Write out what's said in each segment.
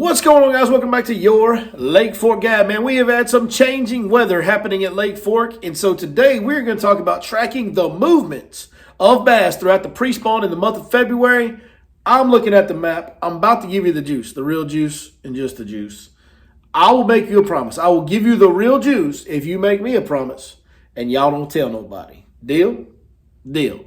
What's going on, guys? Welcome back to your Lake Fork Guide. Man, we have had some changing weather happening at Lake Fork, and so today we're going to talk about tracking the movements of bass throughout the pre-spawn in the month of February. I'm looking at the map. I'm about to give you the juice, the real juice, and just the juice. I will make you a promise. I will give you the real juice if you make me a promise, and y'all don't tell nobody. Deal? Deal.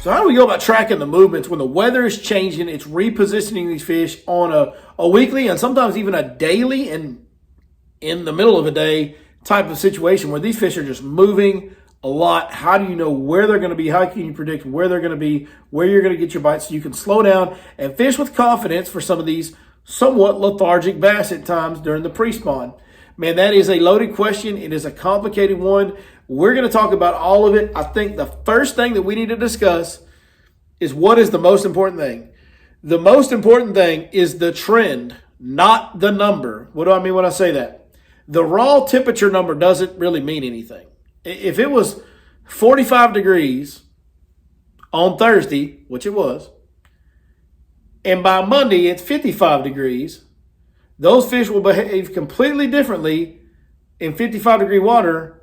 So how do we go about tracking the movements when the weather is changing? It's repositioning these fish on a weekly and sometimes even a daily and in the middle of a day type of situation where these fish are just moving a lot. How do you know where they're going to be? How can you predict where they're going to be, where you're going to get your bites so you can slow down and fish with confidence for some of these somewhat lethargic bass at times during the pre-spawn? Man, that is a loaded question. It is a complicated one. We're going to talk about all of it. I think the first thing that we need to discuss is what is the most important thing. The most important thing is the trend, not the number. What do I mean when I say that? The raw temperature number doesn't really mean anything. If it was 45 degrees on Thursday, which it was, and by Monday it's 55 degrees, those fish will behave completely differently in 55-degree water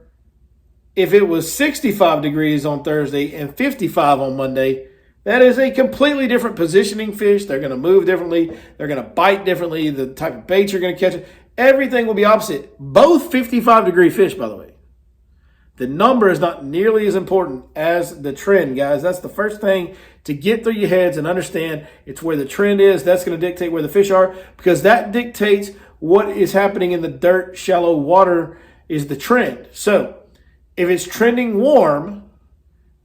if it was 65 degrees on Thursday and 55 on Monday. That is a completely different positioning fish. They're going to move differently. They're going to bite differently. The type of bait you're going to catch, everything will be opposite. Both 55-degree fish, by the way. The number is not nearly as important as the trend, guys. That's the first thing to get through your heads and understand. It's where the trend is. That's going to dictate where the fish are because that dictates what is happening in the dirt, shallow water is the trend. So if it's trending warm,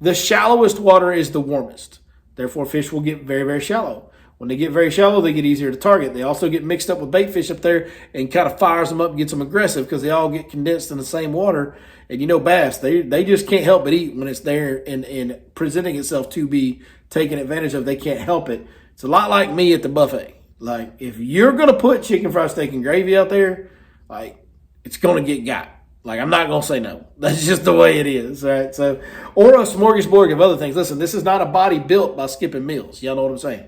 the shallowest water is the warmest. Therefore, fish will get very, very shallow. When they get very shallow, they get easier to target. They also get mixed up with bait fish up there and kind of fires them up and gets them aggressive because they all get condensed in the same water. And you know bass, they just can't help but eat when it's there and presenting itself to be taken advantage of. They can't help it. It's a lot like me at the buffet. Like, if you're going to put chicken fried steak and gravy out there, like, it's going to get got. Like, I'm not going to say no. That's just the way it is, right? So, or a smorgasbord of other things. Listen, this is not a body built by skipping meals. Y'all know what I'm saying?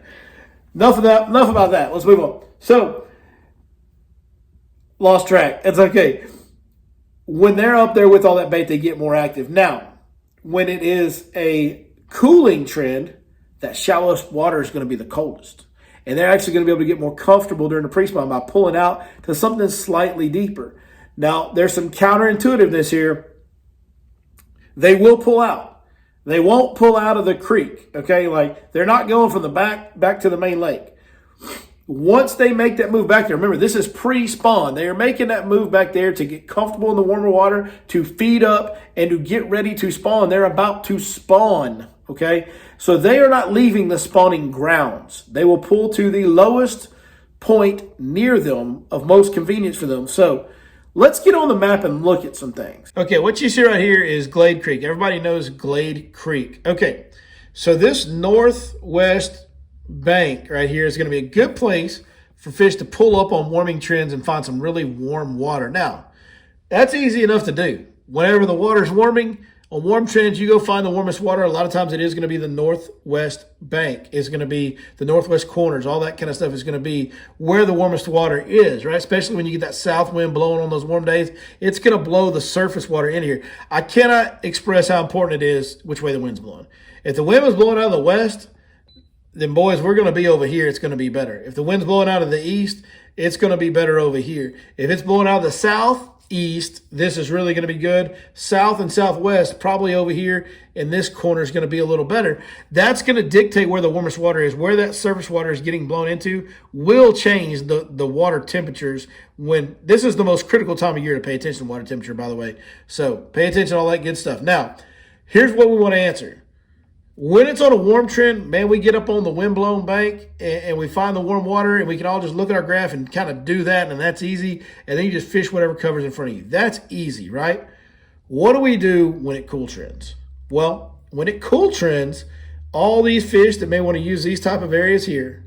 Enough of that. Enough about that. Let's move on. So, lost track. It's okay. When they're up there with all that bait, they get more active. Now, when it is a cooling trend, that shallowest water is going to be the coldest. And they're actually going to be able to get more comfortable during the pre-spawn by pulling out to something slightly deeper. Now, there's some counterintuitiveness here. They will pull out. They won't pull out of the creek, okay? Like, they're not going from the back to the main lake. Once they make that move back there, remember, this is pre-spawn. They are making that move back there to get comfortable in the warmer water, to feed up, and to get ready to spawn. They're about to spawn, okay? So they are not leaving the spawning grounds. They will pull to the lowest point near them of most convenience for them. So let's get on the map and look at some things. Okay, what you see right here is Glade Creek. Everybody knows Glade Creek. Okay, so this northwest bank right here is going to be a good place for fish to pull up on warming trends and find some really warm water. Now, that's easy enough to do. Whenever the water's warming, on warm trends, you go find the warmest water. A lot of times it is going to be the northwest bank. It's going to be the northwest corners. All that kind of stuff is going to be where the warmest water is, right? Especially when you get that south wind blowing on those warm days. It's going to blow the surface water in here. I cannot express how important it is which way the wind's blowing. If the wind was blowing out of the west, then boys, we're going to be over here. It's going to be better. If the wind's blowing out of the east, it's going to be better over here. If it's blowing out of the southeast, this is really going to be good. South and southwest, probably over here, and this corner is going to be a little better. That's going to dictate where the warmest water is. Where that surface water is getting blown into will change the water temperatures. When this is the most critical time of year to pay attention to water temperature, by the way. So pay attention to all that good stuff. Now, here's what we want to answer. When it's on a warm trend, man, we get up on the wind-blown bank and we find the warm water, and we can all just look at our graph and kind of do that, and that's easy. And then you just fish whatever covers in front of you. That's easy, right? What do we do when it cool trends? Well, when it cool trends, all these fish that may want to use these type of areas here,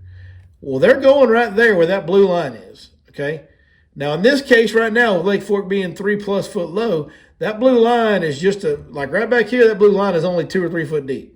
well, they're going right there where that blue line is, okay? Now, in this case right now, with Lake Fork being 3+ foot low, that blue line is just like right back here, that blue line is only 2 or 3 foot deep.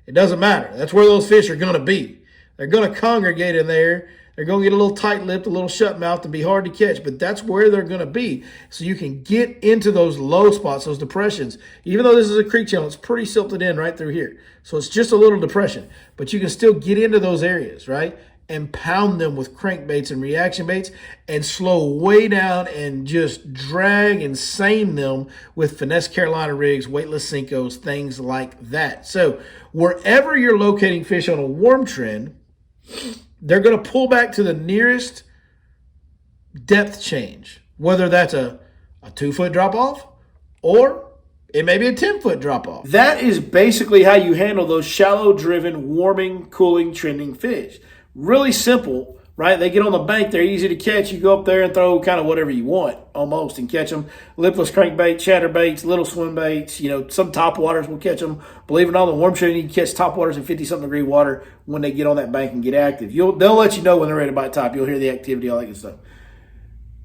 It doesn't matter. That's where those fish are going to be. They're going to congregate in there. They're going to get a little tight-lipped, a little shut-mouthed, and be hard to catch, but that's where they're going to be. So you can get into those low spots, those depressions. Even though this is a creek channel, it's pretty silted in right through here. So it's just a little depression, but you can still get into those areas, right? And pound them with crankbaits and reaction baits and slow way down and just drag and seine them with finesse Carolina rigs, weightless Senkos, things like that. So wherever you're locating fish on a warm trend, they're going to pull back to the nearest depth change, whether that's a 2-foot drop off or it may be a 10-foot drop off. That is basically how you handle those shallow driven, warming, cooling, trending fish. Really simple, right? They get on the bank. They're easy to catch. You go up there and throw kind of whatever you want almost and catch them. Lipless crankbait, chatterbaits, little swim baits. You know, some top waters will catch them. Believe it or not, the warm trend, you can catch top waters in 50-something degree water when they get on that bank and get active. They'll let you know when they're ready to bite top. You'll hear the activity, all that good stuff.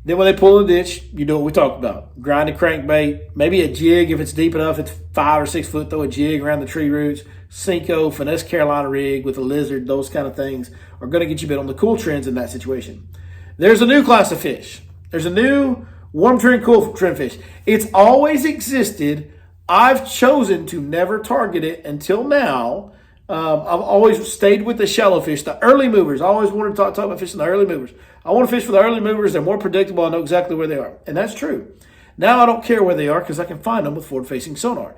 Then when they pull in the ditch, you do what we talked about. Grind a crankbait, maybe a jig if it's deep enough. It's 5 or 6 foot, throw a jig around the tree roots. Senko, finesse Carolina rig with a lizard, those kind of things are going to get you bit on the cool trends in that situation. There's a new class of fish. There's a new warm trend, cool trend fish. It's always existed. I've chosen to never target it until now. I've always stayed with the shallow fish, the early movers. I always wanted to talk about fishing the early movers. I want to fish for the early movers. They're more predictable. I know exactly where they are. And that's true. Now I don't care where they are because I can find them with forward-facing sonar.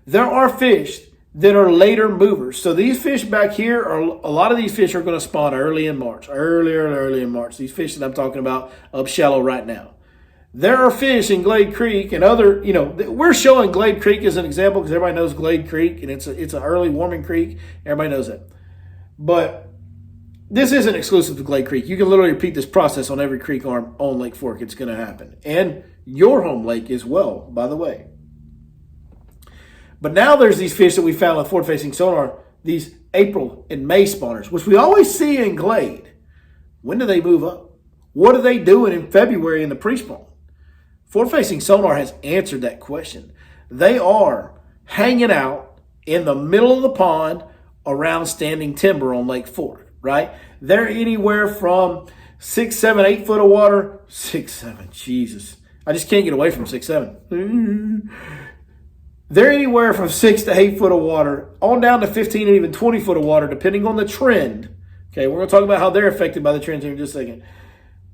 There are fish that are later movers. So these fish back here, a lot of these fish are going to spawn early in March. Early in March. These fish that I'm talking about up shallow right now. There are fish in Glade Creek and other, we're showing Glade Creek as an example because everybody knows Glade Creek and it's an early warming creek. Everybody knows that. But this isn't exclusive to Glade Creek. You can literally repeat this process on every creek arm on Lake Fork. It's going to happen. And your home lake as well, by the way. But now there's these fish that we found with forward-facing sonar, these April and May spawners, which we always see in Glade. When do they move up? What are they doing in February in the pre-spawn? Forward-facing sonar has answered that question. They are hanging out in the middle of the pond around standing timber on Lake Fork, right? They're anywhere from 6, 7, 8 foot of water. 6, 7, Jesus. I just can't get away from 6, 7. They're anywhere from 6 to 8 foot of water, on down to 15 and even 20 foot of water, depending on the trend. Okay, we're going to talk about how they're affected by the trends here in just a second.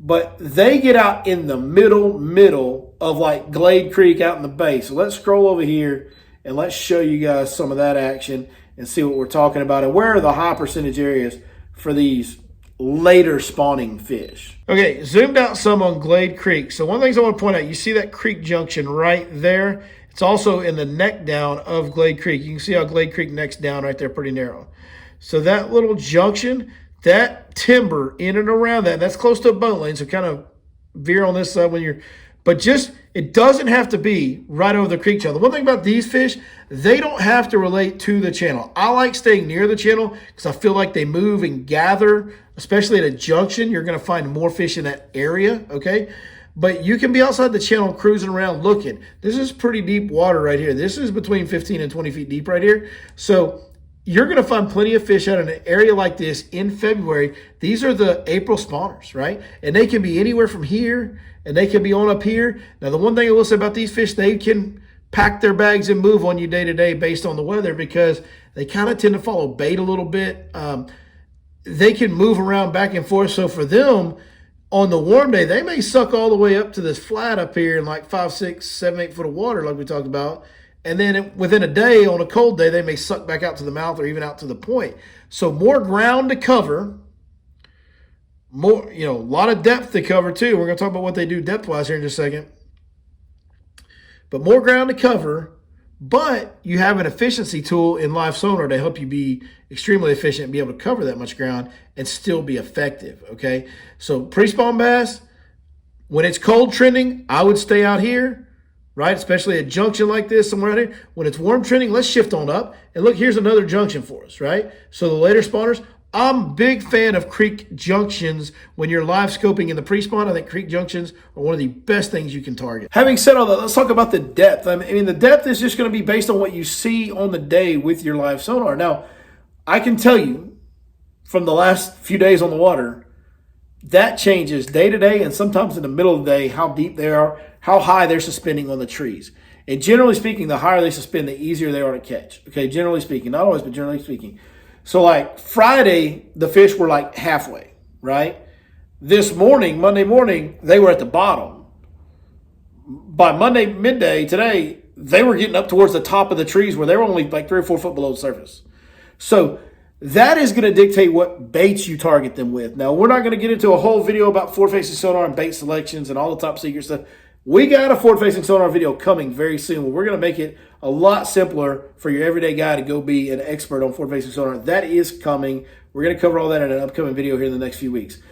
But they get out in the middle of like Glade Creek out in the bay. So let's scroll over here and let's show you guys some of that action and see what we're talking about and where are the high percentage areas for these later spawning fish. Okay, zoomed out some on Glade Creek. So one of the things I want to point out, you see that creek junction right there? It's also in the neck down of Glade Creek. You can see how Glade Creek necks down right there, pretty narrow. So that little junction, that timber in and around that, that's close to a boat lane, so kind of veer on this side when you're, but just, it doesn't have to be right over the creek channel. The one thing about these fish, they don't have to relate to the channel. I like staying near the channel because I feel like they move and gather, especially at a junction. You're going to find more fish in that area, okay? But you can be outside the channel cruising around looking. This is pretty deep water right here. This is between 15 and 20 feet deep right here. So you're going to find plenty of fish out in an area like this in February. These are the April spawners, right? And they can be anywhere from here, and they can be on up here. Now, the one thing I will say about these fish, they can pack their bags and move on you day to day based on the weather because they kind of tend to follow bait a little bit. They can move around back and forth. So for them, on the warm day, they may suck all the way up to this flat up here in like 5, 6, 7, 8 foot of water like we talked about. And then within a day, on a cold day, they may suck back out to the mouth or even out to the point. So more ground to cover, more, a lot of depth to cover too. We're going to talk about what they do depth-wise here in just a second. But more ground to cover, but you have an efficiency tool in live sonar to help you be extremely efficient and be able to cover that much ground and still be effective, okay? So pre-spawn bass, when it's cold trending, I would stay out here, right? Especially a junction like this, somewhere out here. When it's warm trending, let's shift on up. And look, here's another junction for us, right? So the later spawners, I'm a big fan of creek junctions when you're live scoping in the pre-spawn. I think creek junctions are one of the best things you can target. Having said all that, let's talk about the depth. I mean, the depth is just going to be based on what you see on the day with your live sonar. Now, I can tell you from the last few days on the water, that changes day to day and sometimes in the middle of the day how deep they are, how high they're suspending on the trees. And generally speaking, the higher they suspend, the easier they are to catch. Okay, generally speaking. Not always, but generally speaking. So like Friday, the fish were like halfway, right? This morning, Monday morning, they were at the bottom. By Monday midday today, they were getting up towards the top of the trees where they were only like 3 or 4 foot below the surface. So that is going to dictate what baits you target them with. Now, we're not going to get into a whole video about forward-facing sonar and bait selections and all the top secret stuff. We got a forward-facing sonar video coming very soon. We're going to make it a lot simpler for your everyday guy to go be an expert on forward-facing sonar. That is coming. We're going to cover all that in an upcoming video here in the next few weeks.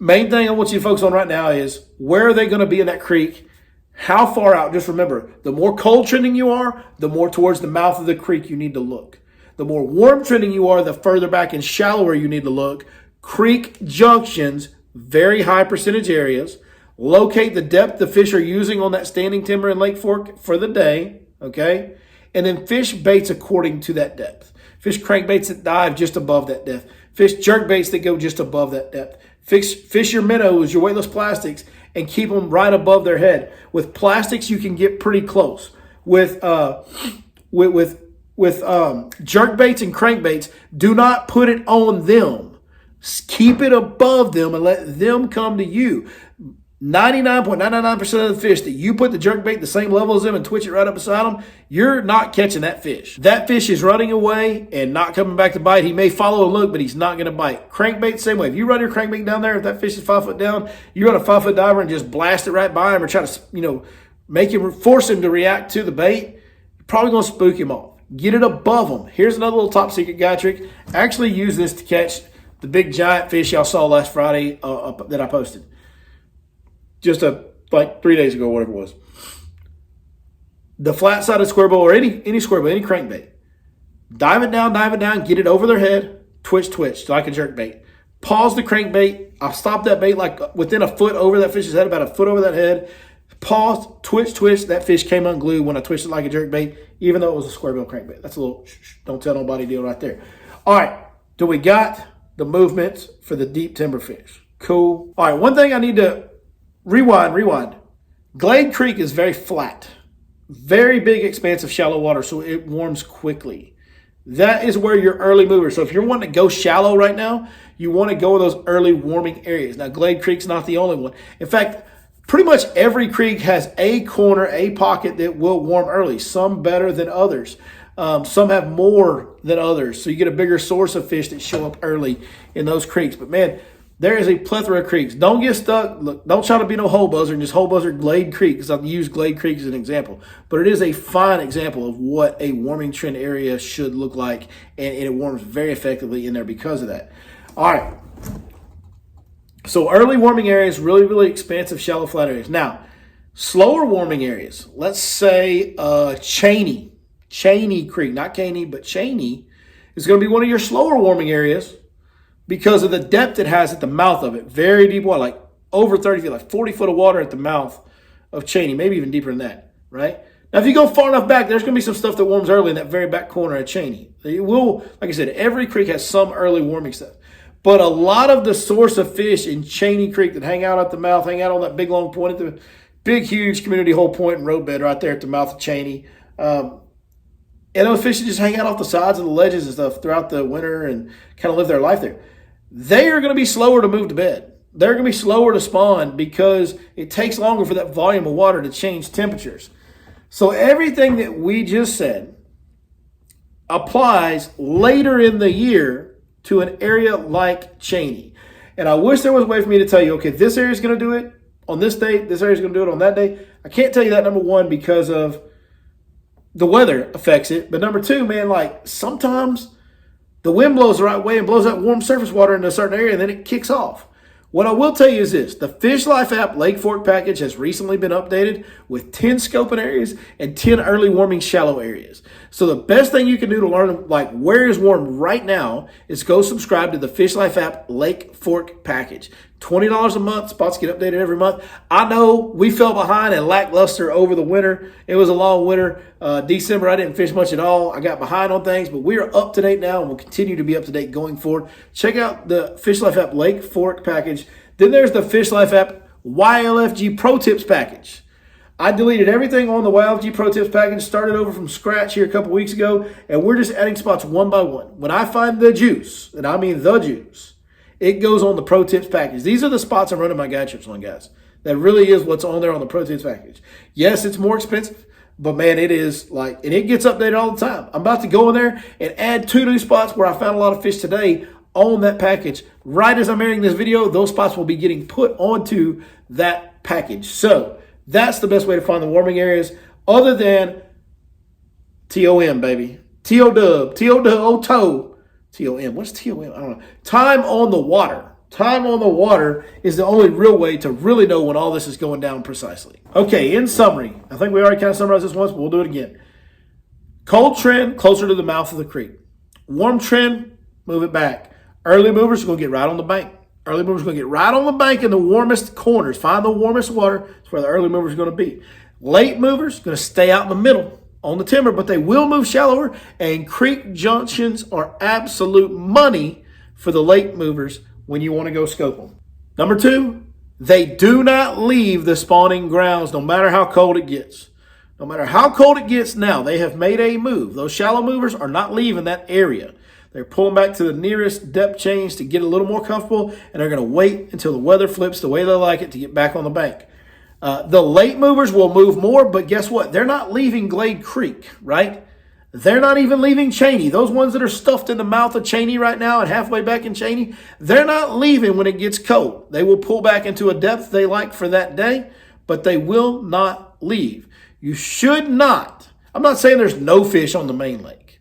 Main thing I want you to focus on right now is where are they going to be in that creek? How far out? Just remember, the more cold trending you are, the more towards the mouth of the creek you need to look. The more warm trending you are, the further back and shallower you need to look. Creek junctions, very high percentage areas. Locate the depth the fish are using on that standing timber and lake fork for the day, okay? And then fish baits according to that depth. Fish crankbaits that dive just above that depth. Fish jerk baits that go just above that depth. Fish your minnows, your weightless plastics, and keep them right above their head. With plastics, you can get pretty close. With jerk baits and crankbaits, do not put it on them. Keep it above them and let them come to you. 99.999% of the fish that you put the jerk bait the same level as them and twitch it right up beside them, you're not catching that fish. That fish is running away and not coming back to bite. He may follow and look, but he's not going to bite. Crankbait, same way. If you run your crankbait down there, if that fish is 5 foot down, you run a 5 foot diver and just blast it right by him or try to, make him, force him to react to the bait, you're probably going to spook him off. Get it above him. Here's another little top secret guy trick. Actually use this to catch the big giant fish y'all saw last Friday that I posted. Just like 3 days ago, whatever it was. The flat-sided square bow or any square bow, any crankbait. Dive it down, get it over their head, twitch, like a jerk bait. Pause the crankbait. I'll stop that bait like within a foot over that fish's head, about a foot over that head. Pause, twitch. That fish came unglued when I twisted like a jerk bait, even though it was a square bill crankbait. That's a little don't tell nobody deal right there. All right, so we got the movements for the deep timber fish. Cool. All right, one thing I need to rewind. Glade Creek is very flat, very big expanse of shallow water, so it warms quickly. That is where your early movers. So if you're wanting to go shallow right now, you want to go in those early warming areas. Now, Glade Creek's not the only one. In fact, pretty much every creek has a corner, a pocket that will warm early, some better than others. Some have more than others, so you get a bigger source of fish that show up early in those creeks. But man, there is a plethora of creeks. Don't get stuck. Look, don't try to be no hole buzzer and just hole buzzer Glade Creek, because I've used Glade Creek as an example. But it is a fine example of what a warming trend area should look like, and it warms very effectively in there because of that. All right. So early warming areas, really, really expansive, shallow, flat areas. Now, slower warming areas. Let's say Cheney Creek, not Caney, but Cheney is going to be one of your slower warming areas, because of the depth it has at the mouth of it. Very deep water, like over 30 feet, like 40 foot of water at the mouth of Cheney, maybe even deeper than that, right? Now, if you go far enough back, there's going to be some stuff that warms early in that very back corner of Cheney. It will, like I said, every creek has some early warming stuff. But a lot of the source of fish in Cheney Creek that hang out at the mouth, hang out on that big long point at the big, huge community hole point and roadbed right there at the mouth of Cheney. And those fish that just hang out off the sides of the ledges and stuff throughout the winter and kind of live their life there. They are going to be slower to move to bed. They're going to be slower to spawn because it takes longer for that volume of water to change temperatures. So everything that we just said applies later in the year to an area like Cheney. And I wish there was a way for me to tell you, okay, this area is going to do it on this date, this area is going to do it on that day. I can't tell you that, number one, because of the weather affects it. But number two, man, like sometimes the wind blows the right way and blows that warm surface water into a certain area and then it kicks off. What I will tell you is this. The Fish Life app Lake Fork package has recently been updated with 10 scoping areas and 10 early warming shallow areas. So the best thing you can do to learn like where is warm right now is go subscribe to the Fish Life app Lake Fork package. $20 a month. Spots get updated every month. I know we fell behind and lackluster over the winter. It was a long winter. December, I didn't fish much at all. I got behind on things, but we are up to date now and will continue to be up to date going forward. Check out the Fish Life app Lake Fork package. Then there's the Fish Life app YLFG Pro Tips package. I deleted everything on the YLFG Pro Tips package, started over from scratch here a couple weeks ago, and we're just adding spots one by one. When I find the juice, and I mean the juice, it goes on the Pro Tips package. These are the spots I'm running my guide trips on, guys. That really is what's on there on the Pro Tips package. Yes, it's more expensive, but man, it is like, and it gets updated all the time. I'm about to go in there and add 2 new spots where I found a lot of fish today on that package. Right as I'm airing this video, those spots will be getting put onto that package. So that's the best way to find the warming areas other than TOM, baby. TOW, TOM. What's TOM? I don't know. Time on the water. Time on the water is the only real way to really know when all this is going down precisely. Okay, in summary, I think we already kind of summarized this once, but we'll do it again. Cold trend, closer to the mouth of the creek. Warm trend, move it back. Early movers are going to get right on the bank. Early movers are going to get right on the bank in the warmest corners. Find the warmest water. That's where the early movers are going to be. Late movers are going to stay out in the middle on the timber, but they will move shallower, and creek junctions are absolute money for the late movers when you want to go scope them. Number two, they do not leave the spawning grounds no matter how cold it gets. No matter how cold it gets now, they have made a move. Those shallow movers are not leaving that area. They're pulling back to the nearest depth change to get a little more comfortable, and they're going to wait until the weather flips the way they like it to get back on the bank. The late movers will move more, but guess what? They're not leaving Glade Creek, right? They're not even leaving Cheney. Those ones that are stuffed in the mouth of Cheney right now and halfway back in Cheney, they're not leaving when it gets cold. They will pull back into a depth they like for that day, but they will not leave. You should not. I'm not saying there's no fish on the main lake.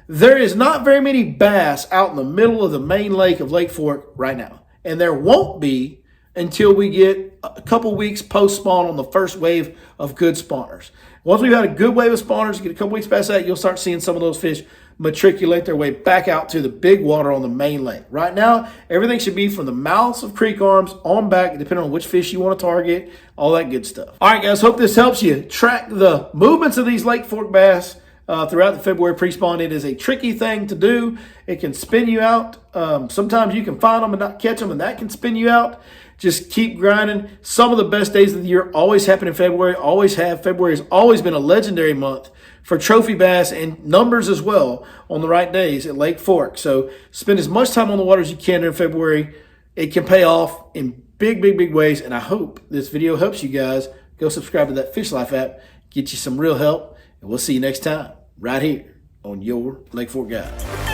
There is not very many bass out in the middle of the main lake of Lake Fork right now. And there won't be until we get a couple weeks post-spawn on the first wave of good spawners. Once we've had a good wave of spawners, get a couple weeks past that, you'll start seeing some of those fish matriculate their way back out to the big water on the main lake. Right now, everything should be from the mouths of creek arms on back, depending on which fish you want to target, all that good stuff. All right, guys, hope this helps you track the movements of these Lake Fork bass throughout the February pre-spawn. It is a tricky thing to do. It can spin you out. Sometimes you can find them and not catch them, and that can spin you out. Just keep grinding. Some of the best days of the year always happen in February, always have. February has always been a legendary month for trophy bass and numbers as well on the right days at Lake Fork. So spend as much time on the water as you can in February. It can pay off in big, big, big ways, and I hope this video helps you guys. Go subscribe to that Fish Life app. Get you some real help, and we'll see you next time right here on your Lake Fork Guide.